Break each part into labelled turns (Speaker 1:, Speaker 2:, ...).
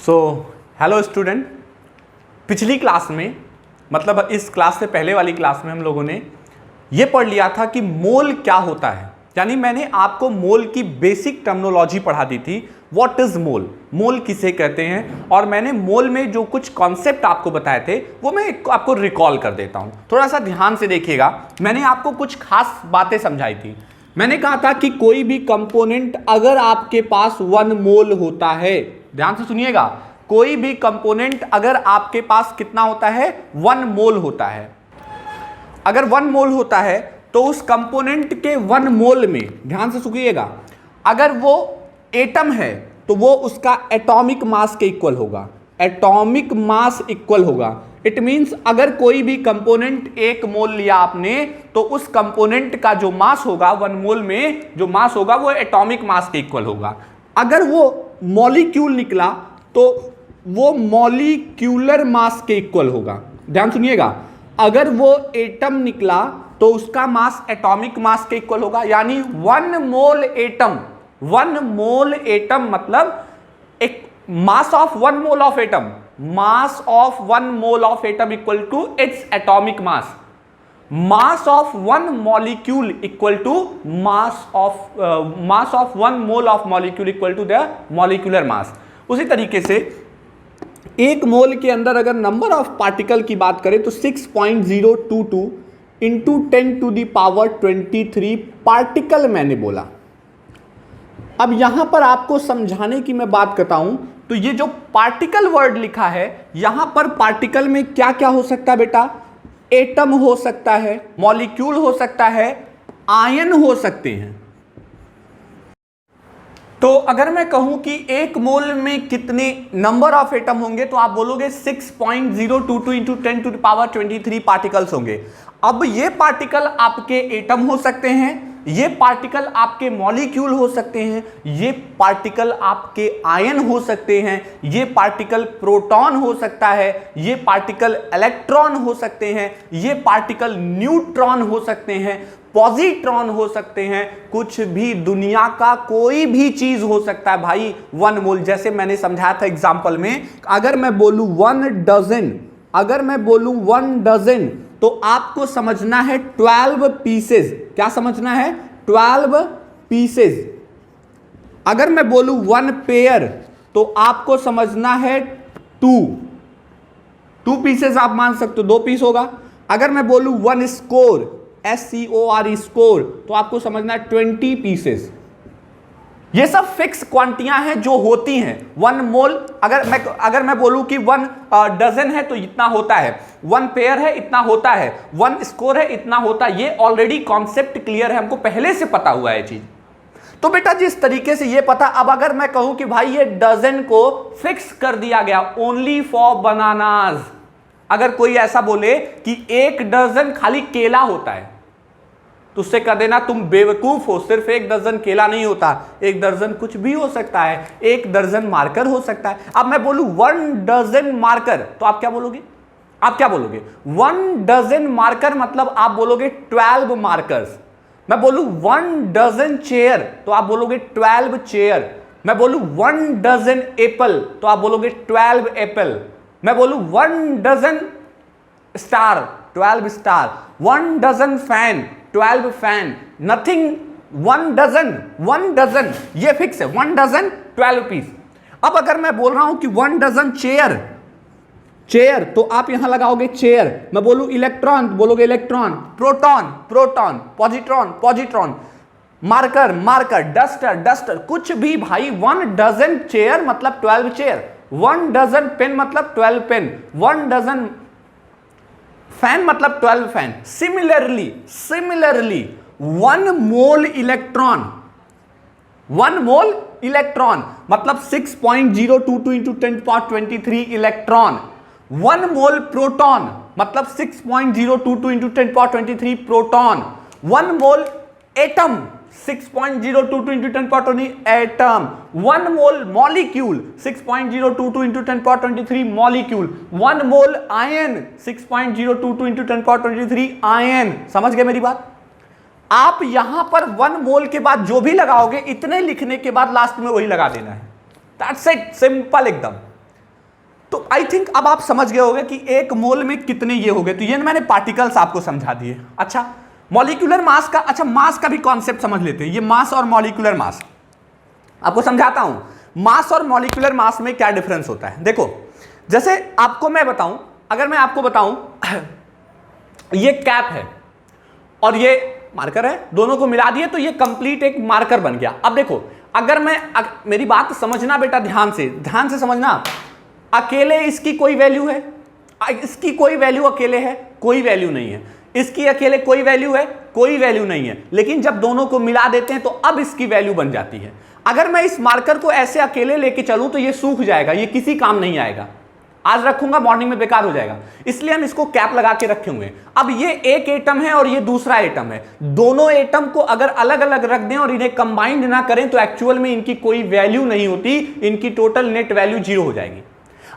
Speaker 1: So hello student, पिछली class में मतलब इस क्लास से पहले वाली क्लास में हम लोगों ने ये पढ़ लिया था कि मोल क्या होता है। यानी मैंने आपको मोल की बेसिक टर्मिनोलॉजी पढ़ा दी थी। व्हाट इज मोल, मोल किसे कहते हैं, और मैंने मोल में जो कुछ कॉन्सेप्ट आपको बताए थे वो मैं आपको रिकॉल कर देता हूं। थोड़ा सा ध्यान से देखिएगा। मैंने आपको कुछ खास बातें समझाई थी। मैंने कहा था कि कोई भी कंपोनेंट अगर आपके पास 1 मोल होता है, ध्यान से सुनिएगा, कोई भी कंपोनेंट अगर आपके पास कितना होता है, 1 मोल होता है। अगर 1 मोल होता है तो उस कंपोनेंट के 1 मोल में, ध्यान से सुनिएगा, अगर वो एटम है तो वो उसका एटॉमिक मास के इक्वल होगा। एटॉमिक मास इक्वल होगा। इट मींस अगर कोई भी कंपोनेंट 1 मोल लिया आपने तो उस कंपोनेंट का जो मास होगा 1 मोल में जो मास होगा वो एटॉमिक मास के इक्वल होगा। अगर वो मॉलिक्यूल निकला तो वो मॉलिक्यूलर मास के इक्वल होगा। ध्यान सुनिएगा, अगर वो एटम निकला तो उसका मास एटॉमिक मास के इक्वल होगा। यानी 1 मोल एटम, 1 मोल एटम मतलब एक mass of 1 mole of atom, mass of 1 mole of atom equal to its atomic mass. Mass of 1 molecule equal to mass of 1 mole of molecule equal to the molecular mass. उसी तरीके से 1 मोल के अंदर अगर number of particle की बात करें तो 6.022 इंटू 10⁻23 पार्टिकल मैंने बोला। अब यहां पर आपको समझाने की मैं बात करता हूं तो ये जो पार्टिकल वर्ड लिखा है, यहां पर पार्टिकल में क्या क्या हो सकता है बेटा? एटम हो सकता है, मॉलिक्यूल हो सकता है, आयन हो सकते हैं। तो अगर मैं कहूं कि 1 मोल में कितने नंबर ऑफ एटम होंगे तो आप बोलोगे 6.022 इंटू 10⁻23 पार्टिकल्स होंगे। अब ये पार्टिकल आपके एटम हो सकते हैं, ये पार्टिकल आपके मॉलिक्यूल हो सकते हैं, ये पार्टिकल आपके आयन हो सकते हैं, ये पार्टिकल प्रोटॉन हो सकता है, ये पार्टिकल इलेक्ट्रॉन हो सकते हैं, ये पार्टिकल न्यूट्रॉन हो सकते हैं, पॉजिट्रॉन हो सकते हैं, कुछ भी, दुनिया का कोई भी चीज हो सकता है भाई 1 मोल। जैसे मैंने समझाया था एग्जांपल में, अगर मैं बोलूं 1 डजन, अगर मैं बोलूं 1 डजन तो आपको समझना है 12 पीसेस। क्या समझना है? 12 पीसेस। अगर मैं बोलूं 1 पेयर तो आपको समझना है 2 पीसेस आप मान सकते हो, 2 पीस होगा। अगर मैं बोलूं 1 स्कोर, SCORE स्कोर, तो आपको समझना है 20 पीसेस। ये सब फिक्स क्वांटियां हैं जो होती हैं। 1 मोल अगर मैं बोलूं कि 1 डजन है तो इतना होता है, 1 पेयर है इतना होता है, 1 स्कोर है इतना होता है। ये ऑलरेडी कॉन्सेप्ट क्लियर है, हमको पहले से पता हुआ है चीज। तो बेटा जिस तरीके से ये पता, अब अगर मैं कहूं कि भाई ये डजन को फिक्स कर दिया गया ओनली फॉर बनानाज, अगर कोई ऐसा बोले कि 1 डजन खाली केला होता है तो उससे कह देना तुम बेवकूफ हो, सिर्फ 1 दर्जन केला नहीं होता, 1 दर्जन कुछ भी हो सकता है, 1 दर्जन मार्कर हो सकता है। अब मैं बोलूं 1 डजन मार्कर तो आप क्या बोलोगे? आप क्या बोलोगे? 1 डजन मार्कर मतलब आप बोलोगे 12 मार्कर्स। मैं बोलूं 1 डजन चेयर तो आप बोलोगे 12 चेयर। मैं बोलूं 1 डजन एप्पल तो आप बोलोगे 12 एप्पल। मैं बोलूं 1 dozen star, 12 star. 1 dozen fan, 12 fan. Nothing, 1 dozen ये फिक्स है, 1 डजन 12 पीस। अब अगर मैं बोल रहा हूं कि 1 डजन चेयर तो आप यहां लगाओगे चेयर। मैं बोलूं इलेक्ट्रॉन, बोलोगे electron, proton, positron, marker, duster, कुछ भी भाई। 1 डजन चेयर मतलब 12 चेयर, 1 डजन पेन मतलब 12 पेन, 1 डजन फैन मतलब 12 फैन। सिमिलरली 1 मोल इलेक्ट्रॉन मतलब 6.022 इंटू 10⁻23 इलेक्ट्रॉन। 1 मोल प्रोटॉन मतलब 6.022 इंटू 10⁻23 प्रोटॉन। 1 मोल एटम 6.022 इंटू 10⁻23 एटम। 1 मोल मॉलिक्यूल 6.022 इंटू 10⁻23 मॉलिक्यूल। 1 मोल आयन 6.022 इंटू 10⁻23 आयन। समझ गए मेरी बात? आप यहां पर 1 मोल के बाद जो भी लगाओगे, इतने लिखने के बाद लास्ट में वही लगा देना है। दैट्स इट, सिंपल एकदम। तो आई थिंक अब आप समझ गए होंगे कि एक मोल में कितने ये हो गए। तो ये मैंने पार्टिकल्स आपको समझा दिए। अच्छा, मॉलिक्यूलर मास का, अच्छा मास का भी कॉन्सेप्ट समझ लेते हैं। ये मास और मॉलिक्यूलर मास आपको समझाता हूं। मास और मॉलिक्यूलर मास में क्या डिफरेंस होता है। देखो, जैसे आपको मैं बताऊं, अगर मैं आपको बताऊं ये कैप है और ये मार्कर है, दोनों को मिला दिए तो ये कंप्लीट एक मार्कर बन गया। अब देखो, अगर मैं मेरी बात समझना बेटा, ध्यान से समझना। अकेले इसकी कोई वैल्यू है? इसकी कोई वैल्यू अकेले है? कोई वैल्यू नहीं है। इसकी अकेले कोई वैल्यू है? कोई वैल्यू नहीं है। लेकिन जब दोनों को मिला देते हैं तो अब इसकी वैल्यू बन जाती है। अगर मैं इस मार्कर को ऐसे अकेले लेके चलूं तो ये सूख जाएगा, ये किसी काम नहीं आएगा। आज रखूंगा मॉर्निंग में बेकार हो जाएगा, इसलिए हम इसको कैप लगा के रखे हुए हैं। अब ये एक एटम है और ये दूसरा एटम है। दोनों एटम को अगर अलग अलग रख दें और इन्हें कंबाइंड ना करें तो एक्चुअल में इनकी कोई वैल्यू नहीं होती, इनकी टोटल नेट वैल्यू 0 हो जाएगी।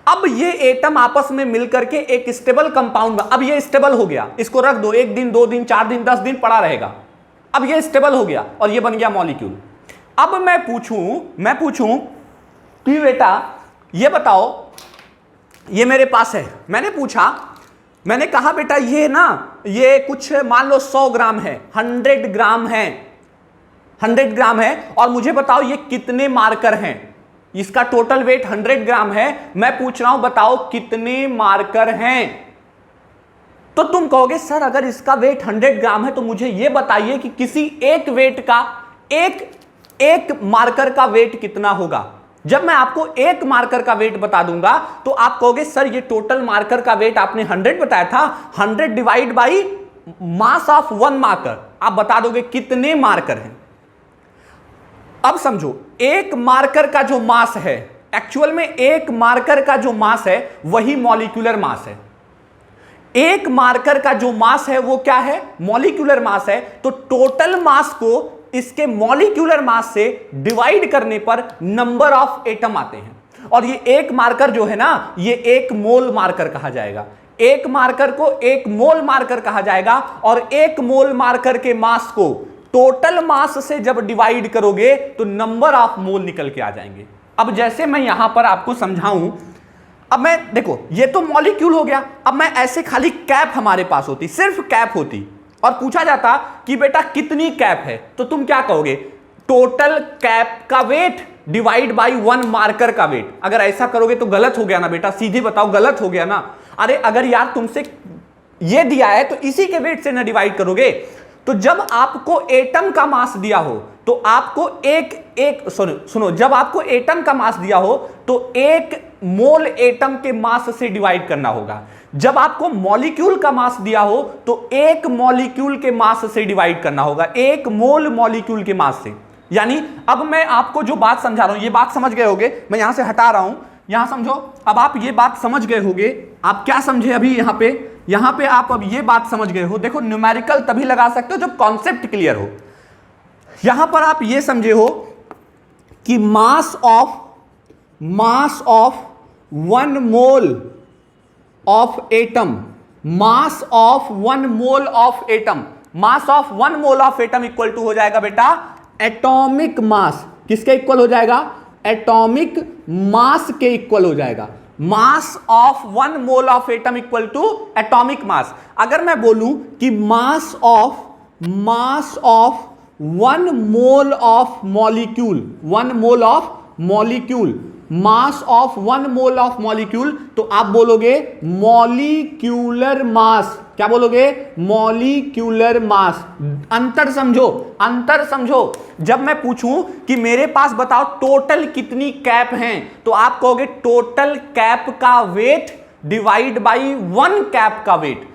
Speaker 1: अब ये एटम आपस में मिलकर के एक स्टेबल कंपाउंड, अब ये स्टेबल हो गया, इसको रख दो, 1 दिन 2 दिन 4 दिन 10 दिन पड़ा रहेगा। अब ये स्टेबल हो गया और ये बन गया मॉलिक्यूल। अब मैं पूछूं कि बेटा ये बताओ, ये मेरे पास है, मैंने कहा बेटा ये ना, ये कुछ मान लो 100 ग्राम है, 100 ग्राम है, 100 ग्राम है, और मुझे बताओ ये कितने मार्कर हैं। इसका टोटल वेट 100 ग्राम है। मैं पूछ रहा हूं बताओ कितने मार्कर हैं। तो तुम कहोगे सर अगर इसका वेट 100 ग्राम है तो मुझे यह बताइए कि किसी एक वेट का, एक मार्कर का वेट कितना होगा। जब मैं आपको एक मार्कर का वेट बता दूंगा तो आप कहोगे सर ये टोटल मार्कर का वेट आपने 100 बताया था, 100 divide by mass of 1 marker, आप बता दोगे कितने मार्कर हैं। अब समझो, एक मार्कर का जो मास है, एक्चुअल में एक मार्कर का जो मास है वही मॉलिक्यूलर मास है। एक मार्कर का जो मास है वो क्या है? मॉलिक्यूलर मास है। तो टोटल मास को इसके मॉलिक्यूलर मास से डिवाइड करने पर नंबर ऑफ एटम आते हैं। और ये एक मार्कर जो है ना, ये एक मोल मार्कर कहा जाएगा। एक मार्कर को एक मोल मार्कर कहा जाएगा और एक मोल मार्कर के मास को टोटल मास से जब डिवाइड करोगे तो नंबर ऑफ मोल निकल के आ जाएंगे। अब जैसे मैं यहां पर आपको समझाऊं, अब मैं देखो ये तो मॉलिक्यूल हो गया। अब मैं ऐसे खाली कैप हमारे पास होती, सिर्फ कैप होती, और पूछा जाता कि बेटा कितनी कैप है, तो तुम क्या कहोगे? टोटल कैप का वेट डिवाइड बाय 1 मार्कर का वेट। अगर ऐसा करोगे तो गलत हो गया ना बेटा, सीधे बताओ, गलत हो गया ना। अरे अगर यार तुमसे ये दिया है तो इसी के वेट से ना डिवाइड करोगे। तो जब आपको एटम का मास दिया हो तो आपको सुनो, जब आपको एटम का मास दिया हो तो एक मोल एटम के मास से डिवाइड करना होगा। जब आपको मॉलिक्यूल का मास दिया हो तो एक मॉलिक्यूल के मास से डिवाइड करना होगा, एक मोल मॉलिक्यूल के मास से। यानी अब मैं आपको जो बात समझा रहा हूं, ये बात समझ गए होगे। मैं यहां से हटा रहा हूं, यहां समझो। अब आप ये बात समझ गए होगे। आप क्या समझे अभी यहां पे आप अब ये बात समझ गए हो। देखो न्यूमेरिकल तभी लगा सकते हो जब कॉन्सेप्ट क्लियर हो। यहां पर आप ये समझे हो कि mass of 1 mole of atom, mass of 1 mole of atom, mass of 1 mole of atom equal to हो जाएगा बेटा एटॉमिक मास। किसके इक्वल हो जाएगा? एटॉमिक मास के इक्वल हो जाएगा। Mass of 1 mole of atom equal to atomic mass. अगर मैं बोलूं कि mass of 1 mole of molecule, 1 mole of molecule, mass of 1 mole of molecule, तो आप बोलोगे मॉलिक्यूलर मास। क्या बोलोगे? Molecular mass. अंतर समझो। जब मैं पूछूं कि मेरे पास बताओ टोटल कितनी कैप हैं, तो आप कहोगे टोटल कैप का वेट डिवाइड बाई 1 कैप का वेट।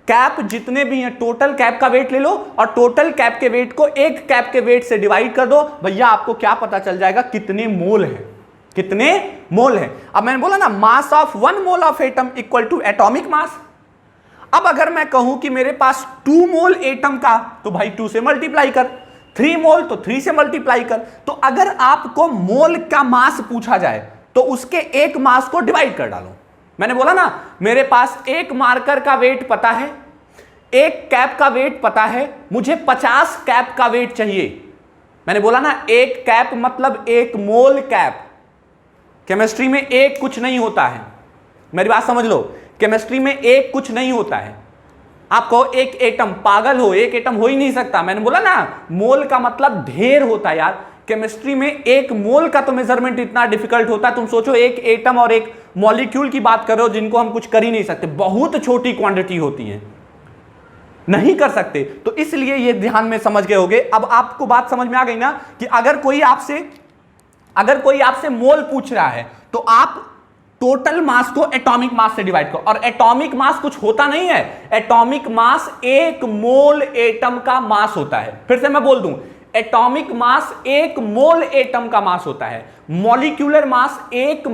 Speaker 1: कैप जितने भी हैं टोटल कैप का वेट ले लो और टोटल कैप के वेट को एक कैप के वेट से डिवाइड कर दो, भैया आपको क्या पता चल जाएगा कितने मोल है, कितने मोल है। अब मैंने बोला ना mass of 1 mole of atom equal to atomic mass. अब अगर मैं कहूं कि मेरे पास 2 मोल एटम का, तो भाई 2 से मल्टीप्लाई कर, 3 मोल तो 3 से मल्टीप्लाई कर। तो अगर आपको मोल का मास पूछा जाए तो उसके एक मास को डिवाइड कर डालो। मैंने बोला ना मेरे पास एक मार्कर का वेट पता है, एक कैप का वेट पता है, मुझे 50 कैप का वेट चाहिए। मैंने बोला ना एक कैप मतलब 1 मोल कैप। केमिस्ट्री में एक कुछ नहीं होता है, मेरी बात समझ लो, केमिस्ट्री में एक कुछ नहीं होता है। आप कहो एक एटम, पागल हो, एक एटम हो ही नहीं सकता। मैंने बोला ना मोल का मतलब ढेर होता है यार। केमिस्ट्री में एक मोल का तो मेजरमेंट इतना डिफिकल्ट होता है, तुम सोचो एक एटम और एक मॉलिक्यूल की बात करो जिनको हम कुछ कर ही नहीं सकते, बहुत छोटी क्वांटिटी होती है, नहीं कर सकते। तो इसलिए ये ध्यान में समझ गए होगे। अब आपको बात समझ में आ गई ना कि अगर कोई आपसे मोल पूछ रहा है तो आप टोटल मास को एटॉमिक मास से डिवाइड करो, और एटॉमिक मास कुछ होता नहीं है, एटॉमिक मास एक मोल एटम का मास होता है। फिर से मैं बोल दूं, एटॉमिक मास एक मोल एटम का मास होता है, मॉलिक्यूलर मास एक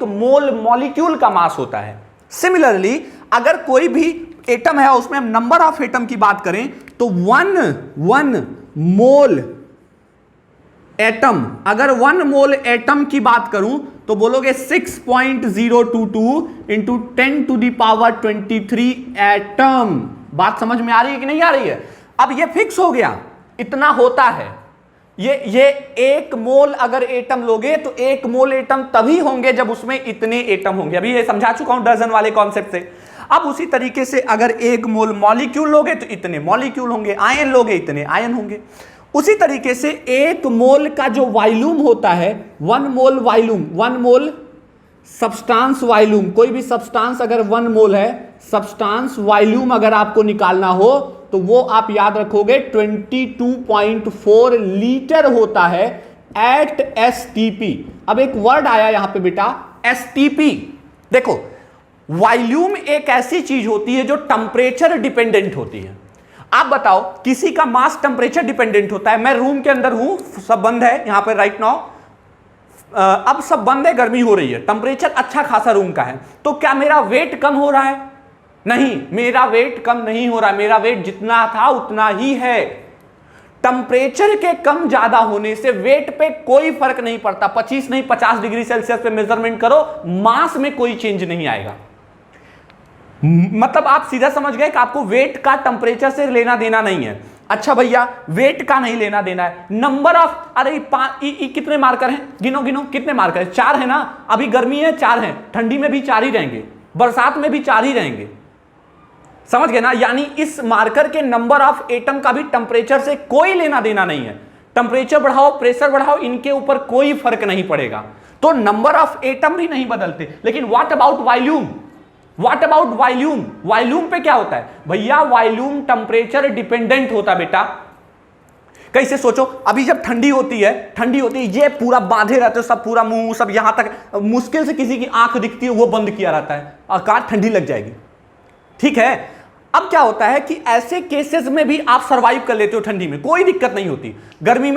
Speaker 1: मोल मॉलिक्यूल का मास होता है। सिमिलरली अगर कोई भी एटम है उसमें हम नंबर ऑफ एटम की बात करें तो वन मोल एटम, अगर 1 मोल एटम की बात करूं तो बोलोगे 6.022 इंटू 10⁻23 एटम। बात समझ में आ रही है कि नहीं आ रही है? अब ये फिक्स हो गया, इतना होता है। ये एक मोल अगर एटम लोगे तो एक मोल एटम तभी होंगे जब उसमें इतने एटम होंगे। अभी ये समझा चुका हूं डजन वाले कॉन्सेप्ट से। अब उसी तरीके से अगर एक मोल मॉलिक्यूल लोगे तो इतने मॉलिक्यूल होंगे, आयन लोगे इतने आयन होंगे। उसी तरीके से एक मोल का जो वॉल्यूम होता है, 1 मोल वॉल्यूम, 1 मोल सब्सटेंस वॉल्यूम, कोई भी सब्सटेंस अगर 1 मोल है, सब्सटेंस वॉल्यूम अगर आपको निकालना हो तो वो आप याद रखोगे 22.4 लीटर होता है एट एसटीपी। अब एक वर्ड आया यहां पे बेटा, एसटीपी। देखो वॉल्यूम एक ऐसी चीज होती है जो टेम्परेचर डिपेंडेंट होती है। आप बताओ, किसी का मास टेम्परेचर डिपेंडेंट होता है। मैं रूम के अंदर हूं, सब बंद है यहां पर राइट नाउ, अब सब बंद है, गर्मी हो रही है, टेम्परेचर अच्छा खासा रूम का है, तो क्या मेरा वेट कम हो रहा है? नहीं, मेरा वेट कम नहीं हो रहा, मेरा वेट जितना था उतना ही है। टेम्परेचर के कम ज्यादा होने से वेट पे कोई फर्क नहीं पड़ता। 25 नहीं 50 डिग्री सेल्सियस पे मेजरमेंट करो, मास में कोई चेंज नहीं आएगा। मतलब आप सीधा समझ गए कि आपको वेट का टेम्परेचर से लेना देना नहीं है। अच्छा भैया वेट का नहीं लेना देना है, नंबर ऑफ, अरे कितने मार्कर हैं, गिनो गिनो कितने मार्कर हैं? 4 है ना, अभी गर्मी है 4 हैं, ठंडी में भी 4 ही रहेंगे, बरसात में भी 4 ही रहेंगे। समझ गए ना? यानी इस मार्कर के नंबर ऑफ एटम का भी टेम्परेचर से कोई लेना देना नहीं है। टेम्परेचर बढ़ाओ प्रेशर बढ़ाओ, इनके ऊपर कोई फर्क नहीं पड़ेगा। तो नंबर ऑफ एटम भी नहीं बदलते। लेकिन what about volume? What about volume? Volume पे क्या होता है भैया? वॉल्यूम टेम्परेचर डिपेंडेंट होता है बेटा। कैसे सोचो, अभी जब ठंडी होती है ये पूरा बांधे रहते हो, सब पूरा मुंह सब यहां तक, मुश्किल से किसी की आंख दिखती है, वो बंद किया रहता है, आकार ठंडी लग जाएगी। ठीक है, अब क्या होता है कि ऐसे केसेस में भी आप सरवाइव कर लेते हो, ठंडी में कोई दिक्कत नहीं होती। गर्मी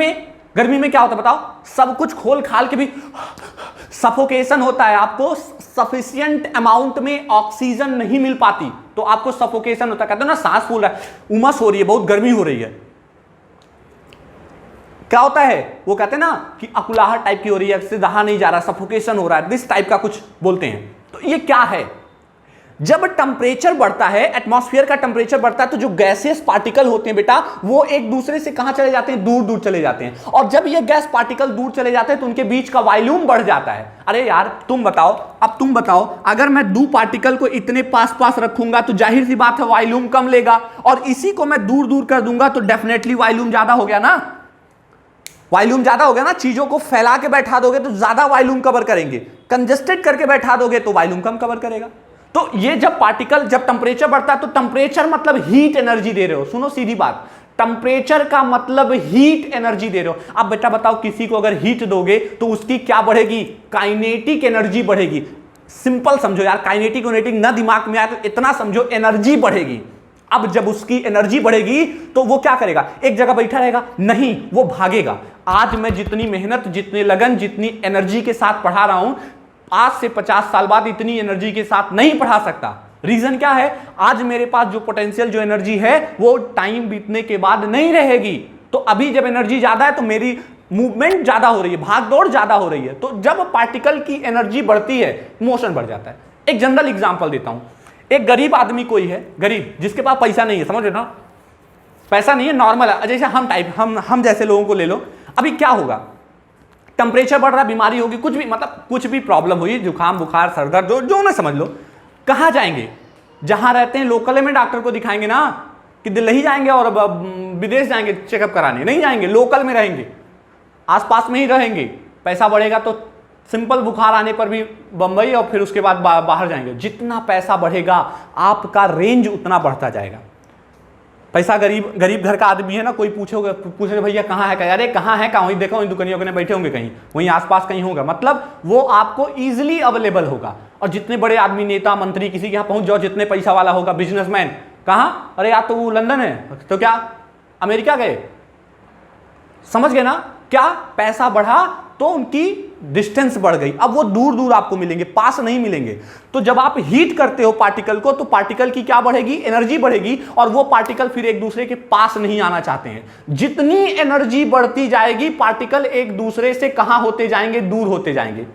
Speaker 1: में क्या होता है बताओ? सब कुछ खोल खाल के भी सफोकेशन होता है, आपको सफिशिएंट अमाउंट में ऑक्सीजन नहीं मिल पाती, तो आपको सफोकेशन होता है। कहते हो ना सांस फूल रहा है, उमस हो रही है, बहुत गर्मी हो रही है, क्या होता है? वो कहते हैं ना कि अकुलाहट टाइप की हो रही है, से रहा नहीं जा रहा, सफोकेशन हो रहा है, दिस टाइप का कुछ बोलते हैं। तो ये क्या है? जब टेम्परेचर बढ़ता है, एटमॉस्फेयर का टेम्परेचर बढ़ता है, तो जो गैसेस पार्टिकल होते हैं बेटा, वो एक दूसरे से कहां चले जाते हैं? दूर दूर चले जाते हैं। और जब ये गैस पार्टिकल दूर चले जाते हैं तो उनके बीच का वॉल्यूम बढ़ जाता है। अरे यार तुम बताओ, अगर मैं 2 पार्टिकल को इतने पास पास रखूंगा तो जाहिर सी बात है वॉल्यूम कम लेगा, और इसी को मैं दूर दूर कर दूंगा तो डेफिनेटली वॉल्यूम ज्यादा हो गया ना। वॉल्यूम ज्यादा हो गया ना। चीजों को फैला के बैठा दोगे तो ज्यादा वॉल्यूम कवर करेंगे, कंजेस्टेड करके बैठा दोगे तो वॉल्यूम कम कवर करेगा। तो ये जब टेम्परेचर बढ़ता है तो टेम्परेचर मतलब हीट एनर्जी दे रहे हो। सुनो सीधी बात, टेम्परेचर का मतलब हीट एनर्जी दे रहे हो। अब बेटा बताओ, किसी को अगर हीट दोगे तो उसकी क्या बढ़ेगी? काइनेटिक एनर्जी बढ़ेगी। सिंपल समझो यार, काइनेटिक ना दिमाग में आए तो इतना समझो, एनर्जी बढ़ेगी। अब जब उसकी एनर्जी बढ़ेगी तो वो क्या करेगा? एक जगह बैठा रहेगा? नहीं, वो भागेगा। आज मैं जितनी मेहनत, जितनी लगन, जितनी एनर्जी के साथ पढ़ा रहा हूं, आज से 50 साल बाद इतनी एनर्जी के साथ नहीं पढ़ा सकता। रीजन क्या है? आज मेरे पास जो पोटेंशियल, जो एनर्जी है, वो टाइम बीतने के बाद नहीं रहेगी। तो अभी जब एनर्जी ज्यादा है तो मेरी मूवमेंट ज्यादा हो रही है, भाग दौड़ ज्यादा हो रही है। तो जब पार्टिकल की एनर्जी बढ़ती है, मोशन बढ़ जाता है। एक जनरल एग्जांपल देता हूं। एक गरीब आदमी कोई है, गरीब जिसके पास पैसा नहीं है, समझ रहे ना, पैसा नहीं है, नॉर्मल है, जैसे हम जैसे लोगों को ले लो। अभी क्या होगा? टेम्परेचर बढ़ रहा, बीमारी होगी, कुछ भी, मतलब कुछ भी प्रॉब्लम हुई, जुकाम बुखार सर दर्द जो ना समझ लो, कहाँ जाएंगे? जहां रहते हैं लोकल में डॉक्टर को दिखाएंगे ना, कि दिल्ली जाएंगे और विदेश जाएंगे चेकअप कराने? नहीं जाएंगे, लोकल में रहेंगे, आसपास में ही रहेंगे। पैसा बढ़ेगा तो सिंपल बुखार आने पर भी बंबई और फिर उसके बाद बाहर जाएंगे। जितना पैसा बढ़ेगा आपका रेंज उतना बढ़ता जाएगा। पैसा गरीब घर का आदमी है ना, कोई पूछे भैया कहाँ है, अरे कहाँ है, कहाँ, वहीं देखो, वहीं दुकानियों के बैठे होंगे कहीं, वहीं आसपास कहीं होगा, मतलब वो आपको इजीली अवेलेबल होगा। और जितने बड़े आदमी, नेता मंत्री, किसी के यहाँ पहुंच जाओ, जितने पैसा वाला होगा, बिजनेसमैन, कहाँ, अरे यार तो वो लंदन है, तो क्या अमेरिका गए? समझ गए ना? क्या पैसा बढ़ा तो उनकी डिस्टेंस बढ़ गई, अब वो दूर दूर आपको मिलेंगे, पास नहीं मिलेंगे। तो जब आप हीट करते हो पार्टिकल को, तो पार्टिकल की क्या बढ़ेगी? एनर्जी बढ़ेगी, और वो पार्टिकल फिर एक दूसरे के पास नहीं आना चाहते हैं। जितनी एनर्जी बढ़ती जाएगी, पार्टिकल एक दूसरे से कहां होते जाएंगे? दूर होते जाएंगे।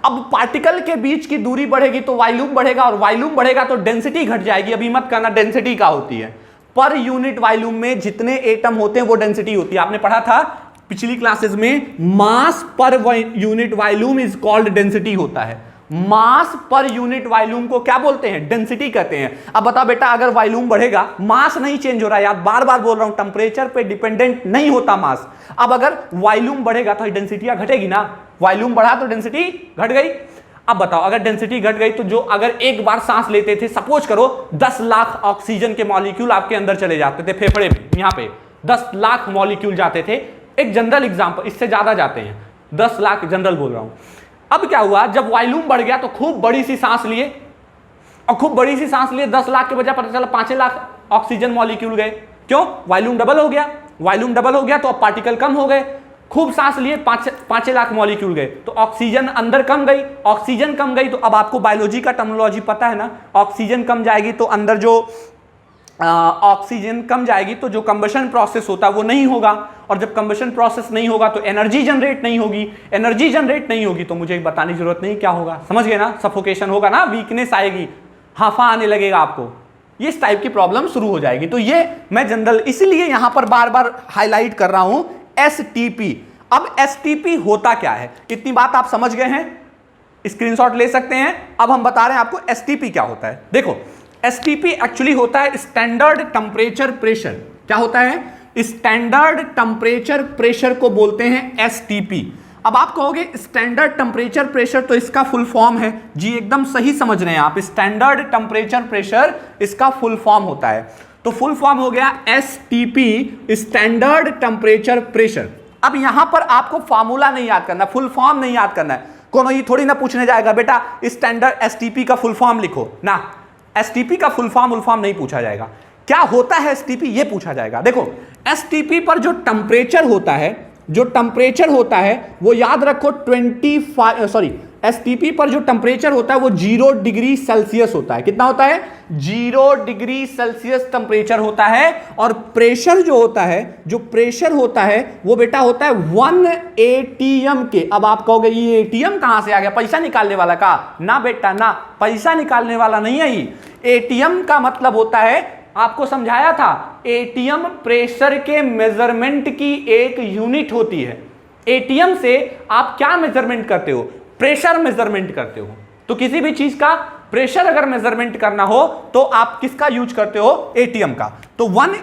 Speaker 1: अब पार्टिकल के बीच की दूरी बढ़ेगी तो वॉल्यूम बढ़ेगा, और वॉल्यूम बढ़ेगा तो डेंसिटी घट जाएगी। अभी मत करना, डेंसिटी क्या होती है? पर यूनिट वॉल्यूम में जितने एटम होते हैं वो डेंसिटी होती है। आपने पढ़ा था पिछली क्लासेस में, mass per unit volume is called density होता है। मास पर यूनिट वॉल्यूम को क्या बोलते हैं? डेंसिटी कहते हैं। अब बताओ बेटा, अगर वॉल्यूम बढ़ेगा, मास नहीं चेंज हो रहा है, यार बार बार बोल रहा हूं, टेम्परेचर पे डिपेंडेंट नहीं होता मास। अब अगर वॉल्यूम बढ़ेगा तो डेंसिटियां घटेगी ना, वॉल्यूम बढ़ा तो डेंसिटी घट गई। अब बताओ, अगर डेंसिटी घट गई तो जो अगर एक बार सांस लेते थे, सपोज करो 10 लाख ऑक्सीजन के मॉलिक्यूल आपके अंदर चले जाते थे, फेफड़े में, यहां पे 10 लाख मॉलिक्यूल जाते थे। एक जनरल एग्जांपल, इससे ज्यादा जाते हैं, 10 लाख जनरल बोल रहा हूं। अब क्या हुआ, जब वॉल्यूम बढ़ गया तो खूब बड़ी सी सांस लिए, और खूब बड़ी सी सांस लिए, 10 लाख के बजाय पता चला 5 लाख ऑक्सीजन मॉलिक्यूल गए। क्यों? वॉल्यूम डबल हो गया। वॉल्यूम डबल हो गया तो अब पार्टिकल कम हो गए। खूब सांस लिए, 5 लाख मॉलिक्यूल गए, तो ऑक्सीजन अंदर कम गई। ऑक्सीजन कम गई तो अब आपको बायोलॉजी का टर्मिनोलॉजी पता है ना, ऑक्सीजन कम जाएगी तो अंदर जो ऑक्सीजन कम जाएगी तो जो कंबशन प्रोसेस होता है वो नहीं होगा, और जब कंबशन प्रोसेस नहीं होगा तो एनर्जी जनरेट नहीं होगी। एनर्जी जनरेट नहीं होगी तो मुझे बताने की जरूरत नहीं क्या होगा, समझ गए ना? सफोकेशन होगा ना, वीकनेस आएगी, हाफा आने लगेगा आपको, ये इस टाइप की प्रॉब्लम शुरू हो जाएगी। तो ये मैं जनरल इसलिए यहां पर बार बार हाईलाइट कर रहा हूं, एसटीपी। अब एसटीपी होता क्या है? इतनी बात आप समझ गए हैं, स्क्रीनशॉट ले सकते हैं। अब हम बता रहे हैं आपको एसटीपी क्या होता है। देखो, एसटीपी एक्चुअली होता है स्टैंडर्ड टेम्परेचर प्रेशर। क्या होता है? स्टैंडर्ड टेम्परेचर प्रेशर को बोलते हैं एसटीपी। अब आप कहोगे स्टैंडर्ड टेम्परेचर प्रेशर, तो इसका फुल फॉर्म है जी, एकदम सही समझ रहे हैं आप, स्टैंडर्ड टेम्परेचर प्रेशर इसका फुल फॉर्म होता है। तो फुल फॉर्म हो गया एसटीपी, स्टैंडर्ड टेम्परेचर प्रेशर। अब यहां पर आपको फॉर्मूला नहीं याद करना, फुल फॉर्म नहीं याद करना है। कोनो ये थोड़ी ना पूछने जाएगा बेटा स्टैंडर्ड एसटीपी का फुल फॉर्म लिखो ना, एसटीपी का फुल फॉर्म नहीं पूछा जाएगा। क्या होता है एसटीपी ये पूछा जाएगा। देखो, एसटीपी पर जो टेम्परेचर होता है, वो याद रखो 25, एसटीपी पर जो टेम्परेचर होता है वो 0 डिग्री सेल्सियस होता है। कितना होता है? 0 डिग्री सेल्सियस टेम्परेचर होता है। और प्रेशर जो प्रेशर होता है वो बेटा होता है 1 एटीएम के। अब आप कहोगे ये एटीएम कहां से आ गया, पैसा निकालने वाला का? ना बेटा ना, पैसा निकालने वाला नहीं है ये। एटीएम का मतलब होता है, आपको समझाया था, एटीएम प्रेशर के मेजरमेंट की एक यूनिट होती है। एटीएम से आप क्या मेजरमेंट करते हो? प्रेशर मेजरमेंट करते हो। तो किसी भी चीज का प्रेशर अगर मेजरमेंट करना हो तो आप किसका यूज करते हो? एटीएम का। तो 1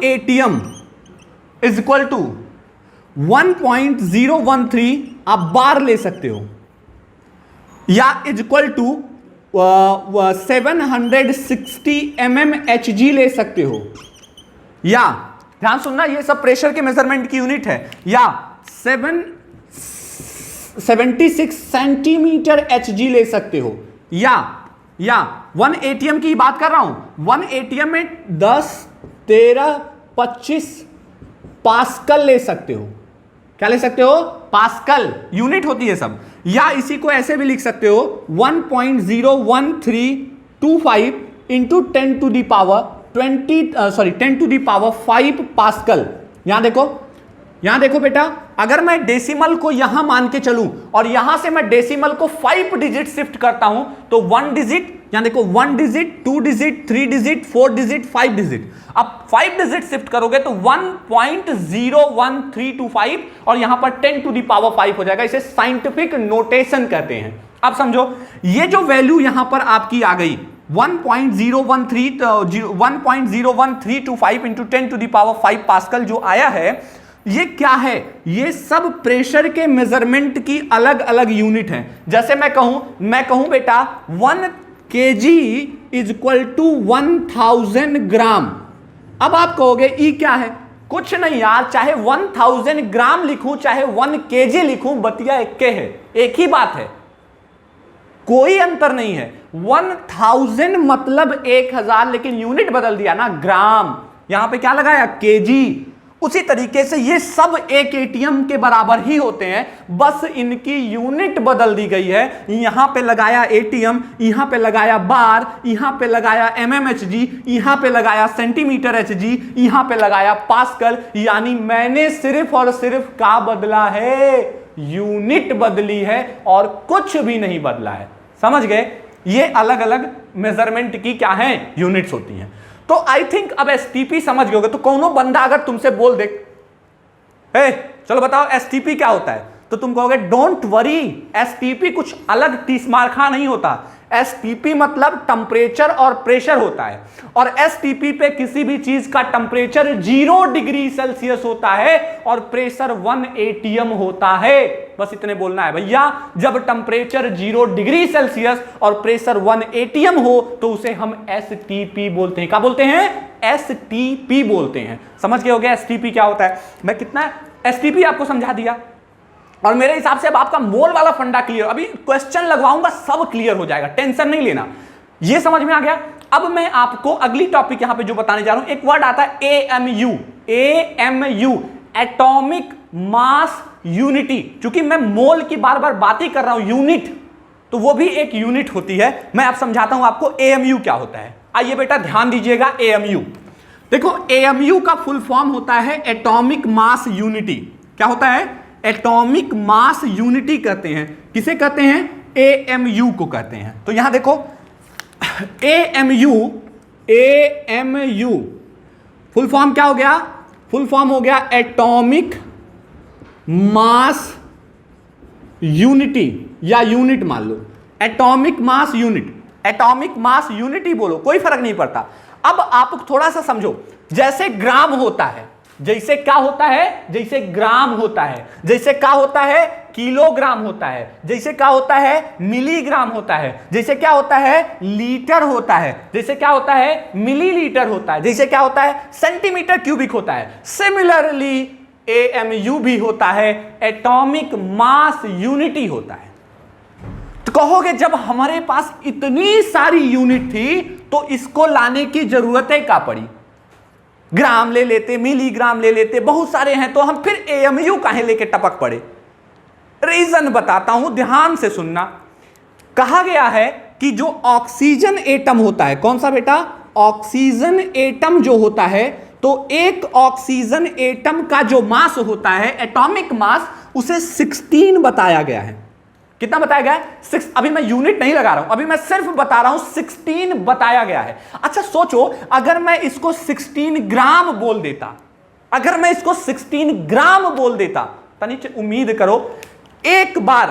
Speaker 1: एटीएम इज इक्वल टू 1.013 आप बार ले सकते हो, या इज इक्वल टू 760 mmHg ले सकते हो, या ध्यान सुनना, ये सब प्रेशर के मेजरमेंट की यूनिट है, या 76 सेंटीमीटर Hg ले सकते हो, या 1 एटीएम की बात कर रहा हूं, 1 एटीएम में 10, 13, 25 पास्कल ले सकते हो। क्या ले सकते हो? पास्कल, यूनिट होती है सब। या इसी को ऐसे भी लिख सकते हो 1.01325 into 10 to the power 5 pascal. यहां देखो बेटा, अगर मैं डेसिमल को यहां मान के चलूं और यहां से मैं डेसिमल को 5 डिजिट शिफ्ट करता हूं तो 1 डिजिट यहां देखो 1 digit, 2 digit, 3 digit, 4 digit, 5 digit. अब 5 डिजिट शिफ्ट करोगे तो 1.01325 और यहां पर 10 टू द पावर 5 हो जाएगा। इसे साइंटिफिक नोटेशन कहते हैं। अब समझो, ये जो वैल्यू यहां पर आपकी आ गई 1.01325 into 10 to the power 5 pascal जो आया है, ये क्या है? ये सब प्रेशर के मेजरमेंट की अलग अलग यूनिट है। जैसे मैं कहूं बेटा 1 kg इज इक्वल टू 1000 ग्राम। अब आप कहोगे ई क्या है? कुछ नहीं यार, चाहे 1000 ग्राम लिखूं चाहे 1 kg लिखूं, बतिया एक के है, एक ही बात है, कोई अंतर नहीं है। 1000 मतलब 1000, लेकिन यूनिट बदल दिया ना, ग्राम। यहां पे क्या लगाया? केजी। उसी तरीके से ये सब एक एटीएम के बराबर ही होते हैं, बस इनकी यूनिट बदल दी गई है। यहां पे लगाया एटीएम, यहां पे लगाया बार, यहां पे लगाया एमएमएचजी, यहां पे लगाया सेंटीमीटर एचजी, यहां पे लगाया पास्कल। यानी मैंने सिर्फ और सिर्फ क्या बदला है? यूनिट बदली है और कुछ भी नहीं बदला है। समझ गए? ये अलग अलग मेजरमेंट की क्या है? यूनिट्स होती हैं। तो आई थिंक अब एसटीपी समझ गए। तो कौनो बंदा अगर तुमसे बोल दे, चलो बताओ एसटीपी क्या होता है, तो तुम कहोगे डोंट वरी, एसटीपी कुछ अलग 30 मार्का नहीं होता। एसटीपी मतलब टेम्परेचर और प्रेशर होता है, और एसटीपी पे किसी भी चीज का टेम्परेचर 0 डिग्री सेल्सियस होता है और प्रेशर 1 एटीएम होता है। बस इतने बोलना है भैया। जब टेम्परेचर 0 डिग्री सेल्सियस और प्रेशर 1 एटीएम हो तो उसे हम एसटीपी बोलते हैं। क्या बोलते हैं? एसटीपी बोलते हैं। समझ गए होगे एसटीपी क्या होता है? मैं कितना एसटीपी आपको समझा दिया, और मेरे हिसाब से अब आपका मोल वाला फंडा क्लियर। अभी क्वेश्चन लगवाऊंगा, सब क्लियर हो जाएगा, टेंशन नहीं लेना। ये समझ में आ गया। अब मैं आपको अगली टॉपिक यहां पे जो बताने जा रहा हूं, एक वर्ड आता है AMU. AMU, atomic mass unity. क्योंकि मैं मोल की बार बार बात ही कर रहा हूं, यूनिट, तो वो भी एक यूनिट होती है। मैं आप समझाता हूं आपको एएमयू क्या होता है। आइए बेटा ध्यान दीजिएगा। एएमयू देखो, एएमयू का फुल फॉर्म होता है एटॉमिक मास यूनिटी। क्या होता है? एटॉमिक मास यूनिटी कहते हैं। किसे कहते हैं? एएमयू को कहते हैं। तो यहां देखो एएमयू, एएमयू फुल फॉर्म क्या हो गया? फुल फॉर्म हो गया एटॉमिक मास यूनिटी, या यूनिट मान लो, atomic mass unit. Atomic mass unity बोलो, कोई फर्क नहीं पड़ता। अब आप थोड़ा सा समझो, जैसे ग्राम होता है, जैसे क्या होता है? जैसे ग्राम होता है, जैसे क्या होता है? किलोग्राम होता है, जैसे क्या होता है? मिलीग्राम होता है, जैसे क्या होता है? लीटर होता है, जैसे क्या होता है? मिलीलीटर होता है, जैसे क्या होता है? सेंटीमीटर क्यूबिक होता है। सिमिलरली एएमयू भी होता है, एटॉमिक मास यूनिटी होता है। तो कहोगे जब हमारे पास इतनी सारी यूनिट थी तो इसको लाने की जरूरत क्या पड़ी? ग्राम ले लेते, मिलीग्राम ले लेते, बहुत सारे हैं, तो हम फिर एएमयू काहे लेके टपक पड़े? रीजन बताता हूं, ध्यान से सुनना। कहा गया है कि जो ऑक्सीजन एटम होता है, कौन सा बेटा? ऑक्सीजन एटम जो होता है, तो एक ऑक्सीजन एटम का जो मास होता है, एटॉमिक मास, उसे 16 बताया गया है। कितना बताया गया है? 6। अभी मैं यूनिट नहीं लगा रहा हूं, अभी मैं सिर्फ बता रहा हूं 16 बताया गया है। अच्छा सोचो, अगर मैं इसको 16 ग्राम बोल देता, अगर मैं इसको 16 ग्राम बोल देता, तनी उम्मीद करो। एक बार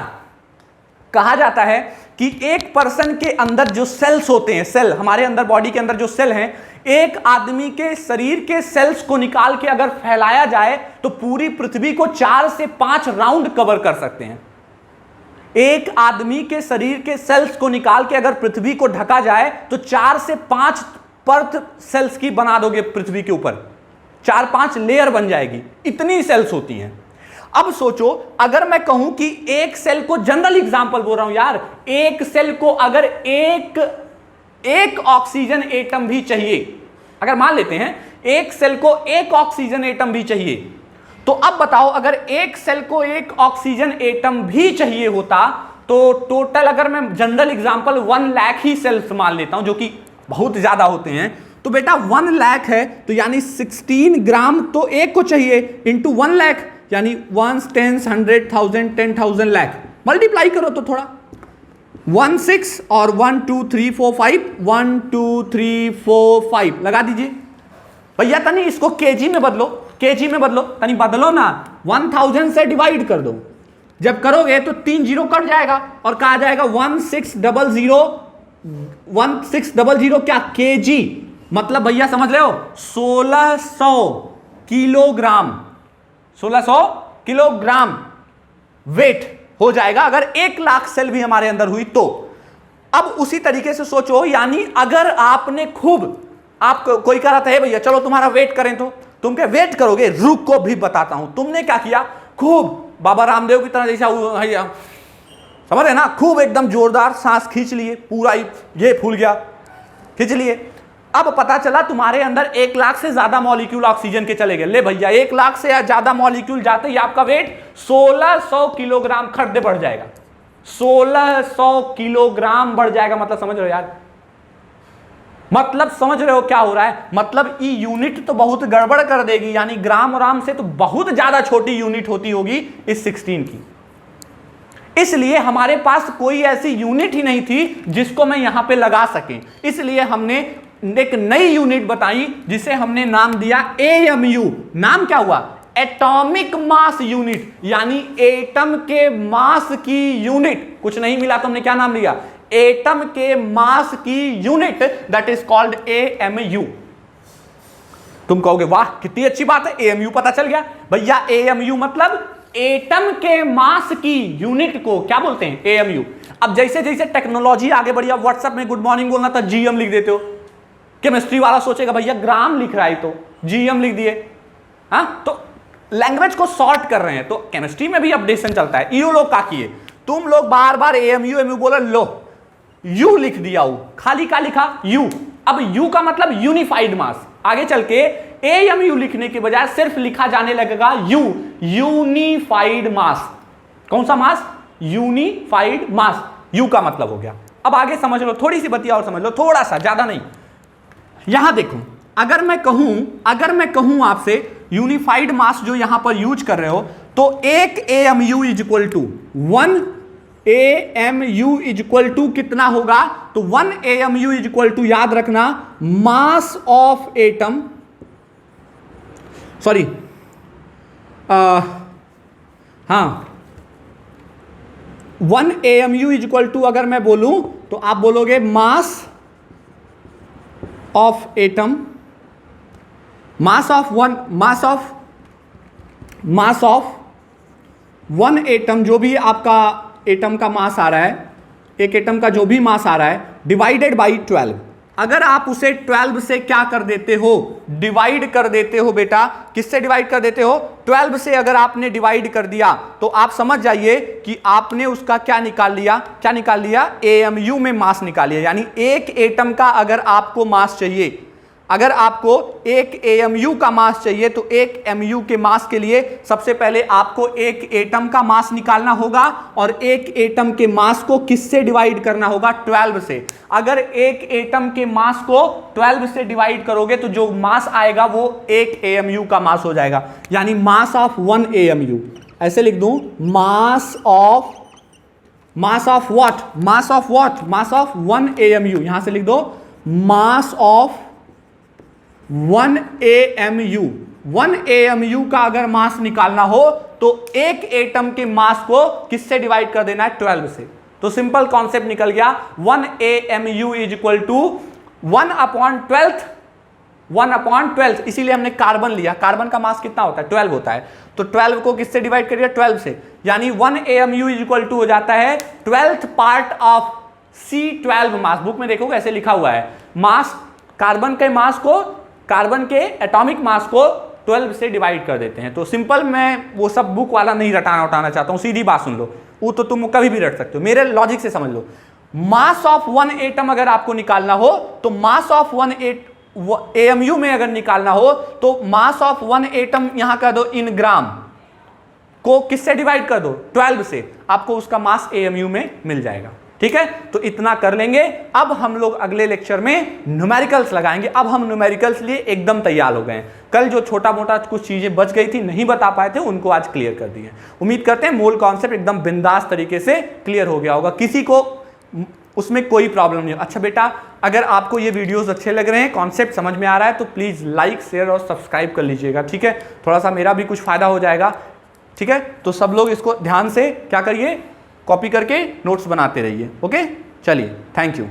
Speaker 1: कहा जाता है कि एक पर्सन के अंदर जो सेल्स होते हैं, सेल हमारे अंदर बॉडी के अंदर जो सेल हैं, एक आदमी के शरीर के सेल्स को निकाल के अगर फैलाया जाए तो पूरी पृथ्वी को 4 से 5 राउंड कवर कर सकते हैं। एक आदमी के शरीर के सेल्स को निकाल के अगर पृथ्वी को ढका जाए तो 4 से 5 परत सेल्स की बना दोगे पृथ्वी के ऊपर, 4-5 लेयर बन जाएगी, इतनी सेल्स होती हैं। अब सोचो, अगर मैं कहूं कि एक सेल को, जनरल एग्जांपल बोल रहा हूं यार, एक सेल को अगर एक ऑक्सीजन एटम भी चाहिए, अगर मान लेते हैं एक सेल को एक ऑक्सीजन एटम भी चाहिए, तो अब बताओ अगर एक सेल को एक ऑक्सीजन एटम भी चाहिए होता तो टोटल, अगर मैं जनरल एग्जांपल 1 लाख ही सेल्स मान लेता हूं, जो कि बहुत ज्यादा होते हैं, तो बेटा 1 लाख है तो यानी 16 ग्राम तो एक को चाहिए, इंटू 1 लाख यानी 1, 10, 100, 1000, 10,000 लाख, मल्टीप्लाई करो तो थोड़ा 16 और 1 2 3 4 5 1 2 3 4 5 लगा दीजिए भैया। तनी इसको केजी में बदलो, केजी में बदलो, तनी बदलो ना, 1000 से डिवाइड कर दो। जब करोगे तो 3 जीरो कट जाएगा और कहा जाएगा 1600 क्या केजी, मतलब भैया समझ रहे हो 1600 किलोग्राम, 1600 किलोग्राम वेट हो जाएगा अगर 1 लाख सेल भी हमारे अंदर हुई तो। अब उसी तरीके से सोचो, यानी अगर आपने खूब, आपको कोई कह रहा था भैया चलो तुम्हारा वेट करें, तो तुम क्या वेट करोगे, रुको भी बताता हूं। तुमने क्या किया, खूब बाबा रामदेव की तरह जैसा समझ रहे ना, खूब एकदम जोरदार सांस खींच लिए, पूरा ये फूल गया, खींच लिए। अब पता चला तुम्हारे अंदर 1 लाख से ज्यादा मॉलिक्यूल ऑक्सीजन के चले गए। ले भैया 1 लाख से ज्यादा मॉलिक्यूल जाते ही आपका वेट 1600 किलोग्राम खड्डे बढ़ जाएगा, 1600 किलोग्राम बढ़ जाएगा। मतलब समझ रहे हो यार, मतलब समझ रहे हो क्या हो रहा है, मतलब ई यूनिट तो बहुत गड़बड़ कर देगी, यानी ग्राम राम से तो बहुत ज्यादा छोटी यूनिट होती होगी इस 16 की। इसलिए हमारे पास कोई ऐसी यूनिट ही नहीं थी जिसको मैं यहां पे लगा सके, इसलिए हमने एक नई यूनिट बताई जिसे हमने नाम दिया AMU। नाम क्या हुआ, एटॉमिक मास यूनिट, यानी एटम के मास की यूनिट। कुछ नहीं मिला तो हमने क्या नाम दिया, एटम के मास की unit, that is called AMU। तुम कहोगे वाह कितनी अच्छी बात है, AMU पता चल गया। भैया AMU मतलब एटम के मास की यूनिट को क्या बोलते हैं, AMU। अब जैसे जैसे टेक्नोलॉजी आगे बढ़ी, अब व्हाट्सएप में गुड मॉर्निंग बोलना था GM लिख देते हो, केमिस्ट्री वाला सोचेगा भैया ग्राम लिख रहा है तो GM लिख दिए। हाँ, तो लैंग्वेज को सॉर्ट कर रहे हैं, तो केमिस्ट्री में भी अपडेशन चलता है। यो लोग क्या किए, तुम लोग बार बार AMU बोला, लो U लिख दिया, खाली का लिखा U। अब U का मतलब यूनिफाइड मास, आगे चल के AMU लिखने के बजाय सिर्फ लिखा जाने लगेगा U, यूनिफाइड मास। कौन सा मास, यूनिफाइड मास, U का मतलब हो गया। अब आगे समझ लो, थोड़ी सी बतिया और समझ लो, थोड़ा सा, ज्यादा नहीं। यहां देखो, अगर मैं कहूं आपसे यूनिफाइड मास जो यहां पर यूज कर रहे हो, तो एक AMU is equal to 1 AMU is equal to कितना होगा, तो 1 AMU इज इक्वल टू, याद रखना, मास ऑफ एटम, सॉरी हाँ 1 AMU इज इक्वल टू, अगर मैं बोलूं तो आप बोलोगे mass of atom, mass of 1 atom, जो भी आपका एटम का मास आ रहा है, एक एटम का जो भी मास आ रहा है, डिवाइडेड बाई 12। अगर आप उसे 12 से क्या कर देते हो, डिवाइड कर देते हो बेटा, किससे डिवाइड कर देते हो, 12 से अगर आपने डिवाइड कर दिया तो आप समझ जाइए कि आपने उसका क्या निकाल लिया, AMU में मास निकाल लिया। यानी एक एटम का अगर आपको मास चाहिए, अगर आपको एक AMU का मास चाहिए, तो एक MU के मास के लिए सबसे पहले आपको एक एटम का मास निकालना होगा, और एक एटम के मास को किससे डिवाइड करना होगा, 12 से। अगर एक एटम के मास को 12 से डिवाइड करोगे तो जो मास आएगा वो एक AMU का मास हो जाएगा, यानी मास ऑफ 1 AMU। ऐसे लिख दूं, mass of what, mass of 1 AMU। यहां से लिख दो मास ऑफ 1 AMU। 1 AMU का अगर मास निकालना हो तो एक एटम के मास को किससे डिवाइड कर देना है, 12 से। तो सिंपल कॉन्सेप्ट निकल गया, 1 AMU इज इक्वल टू 1/12। इसीलिए हमने कार्बन लिया, कार्बन का मास कितना होता है, 12 होता है, तो 12 को किससे डिवाइड करिए, 12 से। यानी 1 AMU इज इक्वल टू हो जाता है 12th part of C12 mass. Book में देखोगे ऐसे लिखा हुआ है, मास, कार्बन के मास को, कार्बन के एटॉमिक मास को 12 से डिवाइड कर देते हैं। तो सिंपल, मैं वो सब बुक वाला नहीं रटाना उठाना चाहता हूं, सीधी बात सुन लो, वो तो तुम कभी भी रट सकते हो, मेरे लॉजिक से समझ लो। मास ऑफ 1 एटम अगर आपको निकालना हो तो मास ऑफ 1 AMU में अगर निकालना हो तो मास ऑफ 1 एटम यहां कर दो इन ग्राम, को किससे डिवाइड कर दो, 12 से, आपको उसका मास AMU में मिल जाएगा। ठीक है, तो इतना कर लेंगे। अब हम लोग अगले लेक्चर में न्यूमेरिकल्स लगाएंगे। अब हम न्यूमेरिकल्स लिए एकदम तैयार हो गए। कल जो छोटा मोटा कुछ चीजें बच गई थी, नहीं बता पाए थे, उनको आज क्लियर कर दिए। उम्मीद करते हैं मूल कॉन्सेप्ट एकदम बिंदास तरीके से क्लियर हो गया होगा। किसी को उसमें कोई प्रॉब्लम नहीं। अच्छा बेटा, अगर आपको ये वीडियोस अच्छे लग रहे हैं, कॉन्सेप्ट समझ में आ रहा है, तो प्लीज़ लाइक, शेयर और सब्सक्राइब कर लीजिएगा, ठीक है। थोड़ा सा मेरा भी कुछ फ़ायदा हो जाएगा, ठीक है। तो सब लोग इसको ध्यान से क्या करिए, कॉपी करके नोट्स बनाते रहिए। ओके, चलिए, थैंक यू।